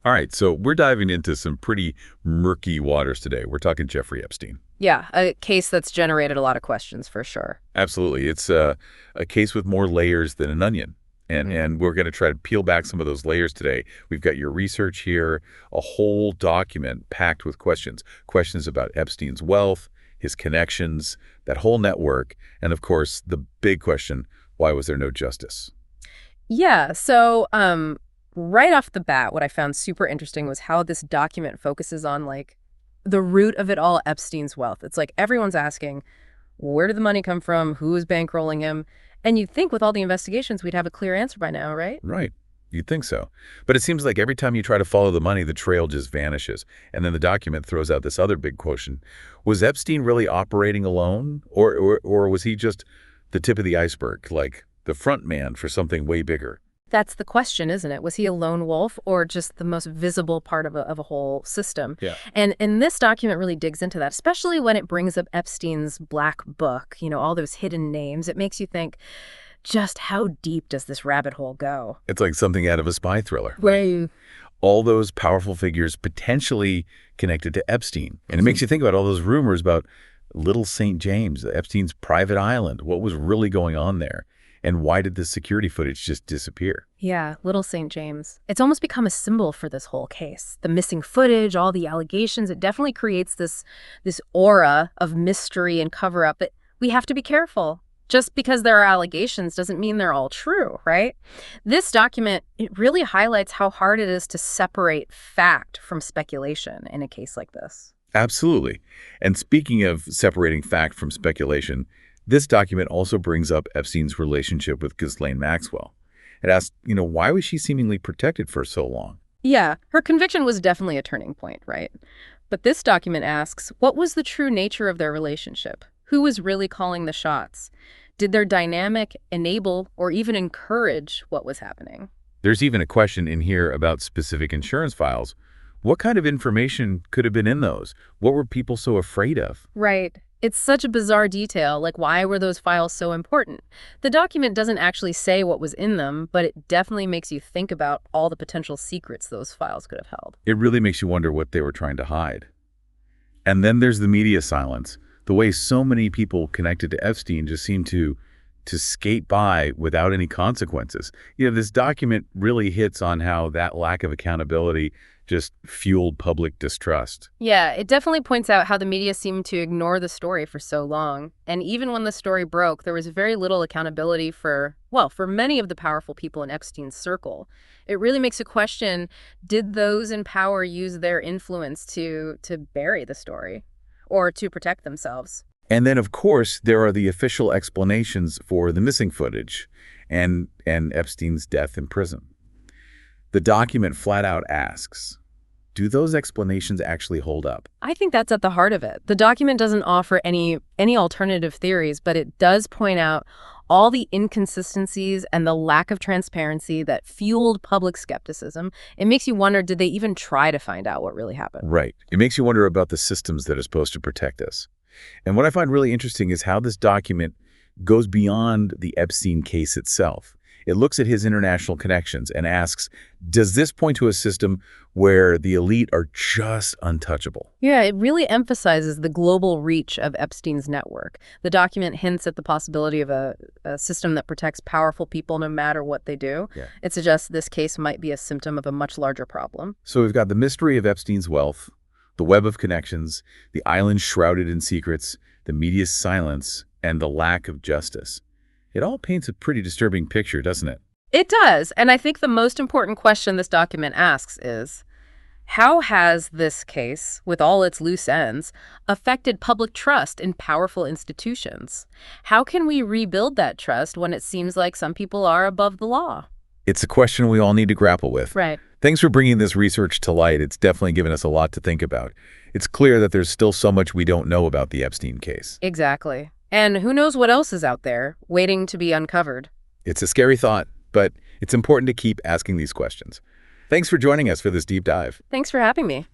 All right, so we're diving into some pretty murky waters today. We're talking Jeffrey Epstein. Yeah, a case that's generated a lot of questions for sure. Absolutely. It's a case with more layers than an onion. And, hmm and we're going to try to peel back some of those layers today. We've got your research here, a whole document packed with questions. Questions about Epstein's wealth, his connections, that whole network, and of course, the big question, why was there no justice? Yeah, so right off the bat, what I found super interesting was how this document focuses on like the root of it all, Epstein's wealth. It's like everyone's asking, where did the money come from? Who is bankrolling him? And you'd think with all the investigations, we'd have a clear answer by now, right? Right. You'd think so. But it seems like every time you try to follow the money, the trail just vanishes. And then the document throws out this other big question. Was Epstein really operating alone? Or was he just the tip of the iceberg, like the front man for something way bigger? That's the question, isn't it? Was he a lone wolf or just the most visible part of a whole system? Yeah. And this document really digs into that, especially when it brings up Epstein's black book, all those hidden names. It makes you think, just how deep does this rabbit hole go? It's like something out of a spy thriller. Right. All those powerful figures potentially connected to Epstein. And it makes you think about all those rumors about Little St. James, Epstein's private island. What was really going on there? And why did this security footage just disappear? Yeah, Little St. James. It's almost become a symbol for this whole case. The missing footage, all the allegations, it definitely creates this aura of mystery and cover-up. But we have to be careful. Just because there are allegations doesn't mean they're all true, right? This document, it really highlights how hard it is to separate fact from speculation in a case like this. Absolutely. And speaking of separating fact from speculation, this document also brings up Epstein's relationship with Ghislaine Maxwell. It asks, why was she seemingly protected for so long? Yeah, her conviction was definitely a turning point, right? But this document asks, what was the true nature of their relationship? Who was really calling the shots? Did their dynamic enable or even encourage what was happening? There's even a question in here about specific insurance files. What kind of information could have been in those? What were people so afraid of? Right. It's such a bizarre detail, like why were those files so important? The document doesn't actually say what was in them, but it definitely makes you think about all the potential secrets those files could have held. It really makes you wonder what they were trying to hide. And then there's the media silence. The way so many people connected to Epstein just seem to skate by without any consequences. This document really hits on how that lack of accountability just fueled public distrust. Yeah, it definitely points out how the media seemed to ignore the story for so long. And even when the story broke, there was very little accountability for many of the powerful people in Epstein's circle. It really makes you question, did those in power use their influence to bury the story or to protect themselves? And then, of course, there are the official explanations for the missing footage and Epstein's death in prison. The document flat out asks, do those explanations actually hold up? I think that's at the heart of it. The document doesn't offer any alternative theories, but it does point out all the inconsistencies and the lack of transparency that fueled public skepticism. It makes you wonder, did they even try to find out what really happened? Right. It makes you wonder about the systems that are supposed to protect us. And what I find really interesting is how this document goes beyond the Epstein case itself. It looks at his international connections and asks, does this point to a system where the elite are just untouchable? Yeah, it really emphasizes the global reach of Epstein's network. The document hints at the possibility of a system that protects powerful people no matter what they do. Yeah. It suggests this case might be a symptom of a much larger problem. So we've got the mystery of Epstein's wealth, the web of connections, the island shrouded in secrets, the media's silence, and the lack of justice. It all paints a pretty disturbing picture, doesn't it? It does. And I think the most important question this document asks is, how has this case, with all its loose ends, affected public trust in powerful institutions? How can we rebuild that trust when it seems like some people are above the law? It's a question we all need to grapple with. Right. Thanks for bringing this research to light. It's definitely given us a lot to think about. It's clear that there's still so much we don't know about the Epstein case. Exactly. And who knows what else is out there waiting to be uncovered. It's a scary thought, but it's important to keep asking these questions. Thanks for joining us for this deep dive. Thanks for having me.